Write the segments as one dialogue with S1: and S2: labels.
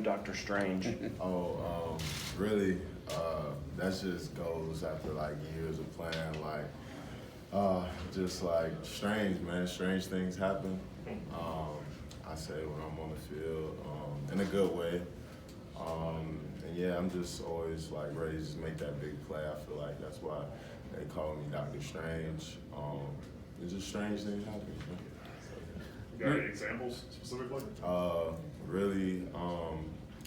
S1: Dr. Strange?
S2: Really, that just goes after like years of playing. Just like strange, man. Strange things happen. I say when I'm on the field, in a good way. And yeah, I'm just always like ready to just make that big play. I feel like that's why they call me Dr. Strange. It's just strange things happen.
S3: You got any examples specifically?
S2: Really,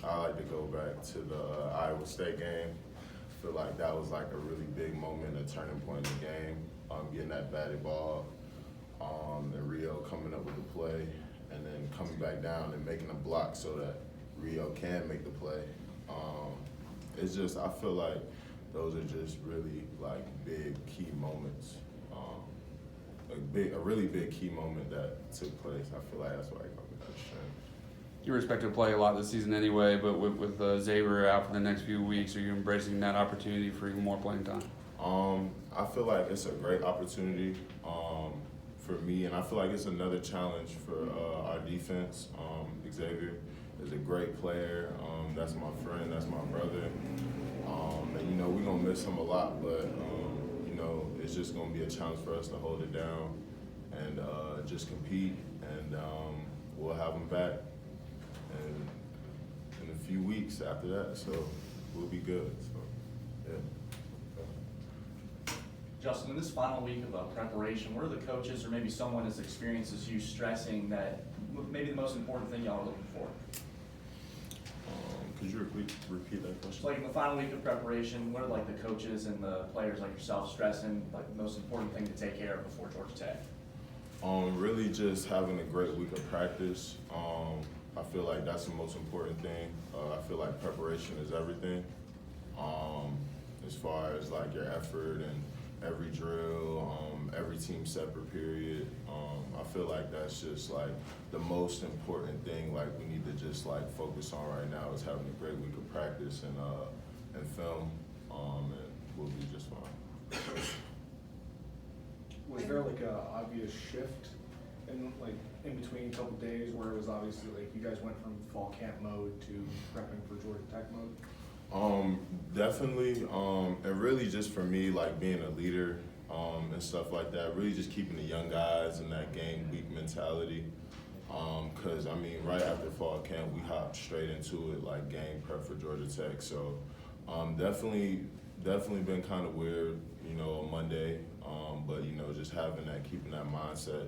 S2: I like to go back to the Iowa State game. I feel like that was like a really big moment, a turning point in the game. Getting that batted ball, and Rio coming up with the play, and then coming back down and making a block so that Rio can make the play. It's just, I feel like those are just really like big key moments. A really big key moment that took place. I feel like that's why I call it Dr. Strange.
S4: You expect to play a lot this season anyway, but with Xavier out for the next few weeks, are you embracing that opportunity for even more playing time?
S2: I feel like it's a great opportunity for me, and I feel like it's another challenge for our defense. Xavier is a great player. That's my friend. That's my brother. And you know we're gonna miss him a lot, but you know it's just gonna be a challenge for us to hold it down and just compete, and we'll have him back in a few weeks after that, so we'll be good. So yeah.
S5: Justin, in this final week of preparation, what are the coaches or maybe someone as experienced as you stressing that maybe the most important thing y'all are looking for?
S2: Could you repeat that question?
S5: So like in the final week of preparation, what are like the coaches and the players like yourself stressing like the most important thing to take care of before Georgia Tech?
S2: Really just having a great week of practice. I feel like that's the most important thing. I feel like preparation is everything. As far as like your effort and every drill, every team separate period. I feel like that's just like the most important thing like we need to just like focus on right now is having a great week of practice and film, and we'll be just fine.
S6: Was there like a obvious shift in between a couple days where it was obviously like you guys went from fall camp mode to prepping for Georgia Tech mode?
S2: Definitely, and really just for me, like being a leader and stuff like that, really just keeping the young guys in that game week mentality. Cause I mean, right after fall camp, we hopped straight into it, like game prep for Georgia Tech. So definitely been kind of weird, you know, on Monday. But you know, just having that, keeping that mindset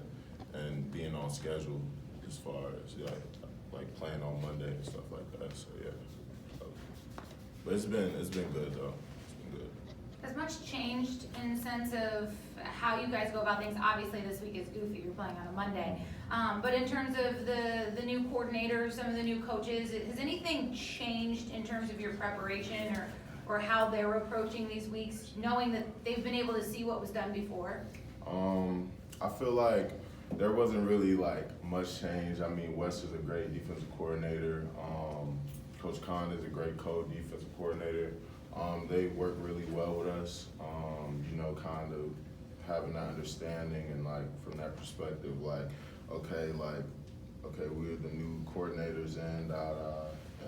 S2: and being on schedule as far as like playing on Monday and stuff like that. So yeah. But it's been good though. It's been good.
S7: Has much changed in the sense of how you guys go about things? Obviously this week is goofy, you're playing on a Monday. But in terms of the new coordinators, some of the new coaches, has anything changed in terms of your preparation or how they're approaching these weeks, knowing that they've been able to see what was done before?
S2: I feel like there wasn't really like much change. I mean, Wes is a great defensive coordinator. Coach Khan is a great defensive coordinator. They work really well with us, you know, kind of having that understanding and like from that perspective, like, okay, we're the new coordinators and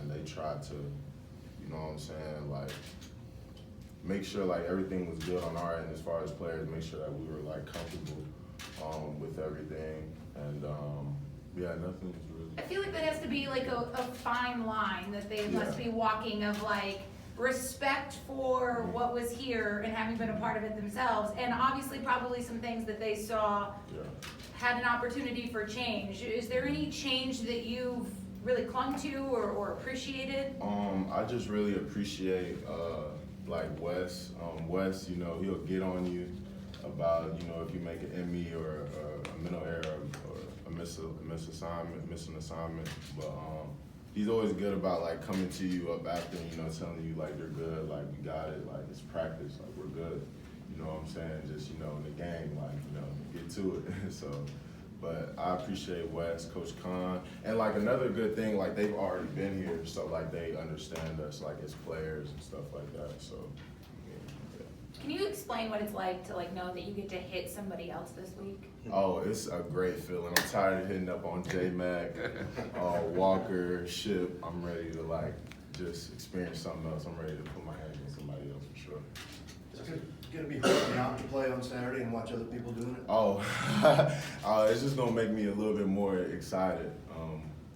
S2: they tried to, you know what I'm saying, like make sure like everything was good on our end as far as players, make sure that we were like comfortable with everything, and yeah, nothing's really.
S7: I feel like that has to be like a fine line that they must be walking of like respect for what was here and having been a part of it themselves, and obviously probably some things that they saw had an opportunity for change. Is there any change that you've really clung to or appreciated? I
S2: just really appreciate like Wes. Wes, you know, he'll get on you about, you know, if you make an ME or a mental error or a missing assignment. But he's always good about like coming to you up after, you know, telling you like you're good, like we got it, like it's practice, like we're good. You know what I'm saying? Just, you know, in the game, like, you know, get to it. So, but I appreciate Wes, Coach Khan, and like another good thing, like they've already been here, so like they understand us like as players and stuff like that. So.
S7: Can you explain what it's like to like know that you get to hit somebody else this week?
S2: Oh, it's a great feeling. I'm tired of hitting up on J-Mac, Walker, Ship. I'm ready to like just experience something else. I'm ready to put my hands on somebody else for sure.
S1: It's gonna be hard out to play on Saturday and watch other people doing it.
S2: Oh, it's just gonna make me a little bit more excited.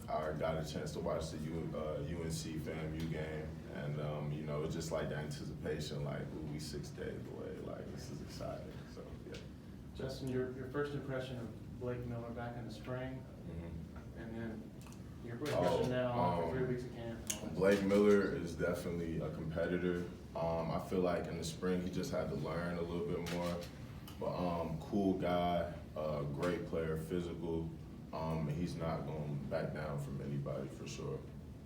S2: I got a chance to watch the UNC FAMU game, and you know, it's just like the anticipation, like, ooh, we 6 days away, like this is exciting. So yeah.
S8: Justin, your first impression of Blake Miller back in the spring,
S2: Mm-hmm.
S8: and then your impression now after 3 weeks of camp. and all that
S2: Blake Miller is definitely a competitor. I feel like in the spring he just had to learn a little bit more. But cool guy, great player, physical. He's not going to back down from anybody for sure.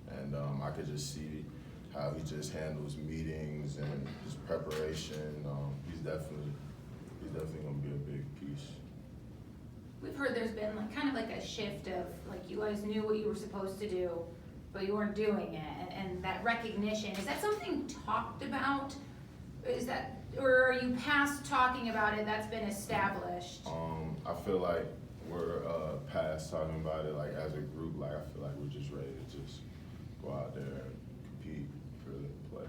S2: And I could just see how he just handles meetings and his preparation. He's definitely going to be a big piece.
S7: We've heard there's been like kind of like a shift of like you guys knew what you were supposed to do, but you weren't doing it, and that recognition, is that something talked about? Is that, or are you past talking about it, that's been established?
S2: I feel like we're past talking about it, like as a group, like I feel like we're just ready to just go out there and compete for the play.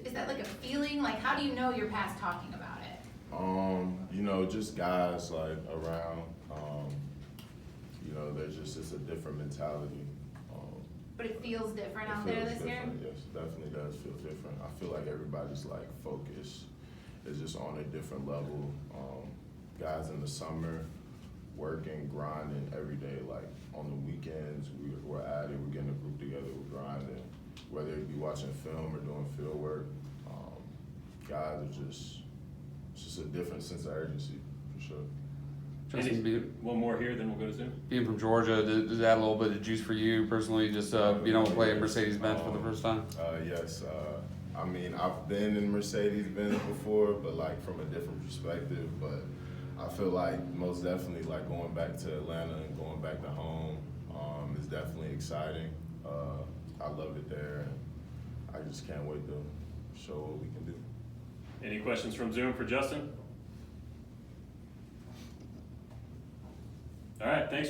S7: Is that like a feeling? Like how do you know you're past talking about it?
S2: You know, just guys like around, you know, there's just, it's a different mentality.
S7: But it feels different
S2: It
S7: out there
S2: feels
S7: this year?
S2: different, yes, definitely does feel different. I feel like everybody's like focused, is just on a different level. Guys in the summer, working, grinding every day, like on the weekends, we're at it, we're getting a group together, we're grinding. Whether it be watching film or doing field work, guys are just, it's just a different sense of urgency, for sure.
S4: Justin,
S3: One more here, then we'll go to Zoom.
S4: being from Georgia, does that add a little bit of juice for you personally, just being able to play at Mercedes-Benz for the first time?
S2: Yes, I mean, I've been in Mercedes-Benz before, but like from a different perspective, but I feel like most definitely like going back to Atlanta and going back to home is definitely exciting. I love it there, and I just can't wait to show what we can do.
S3: Any questions from Zoom for Justin? All right, thanks, Justin.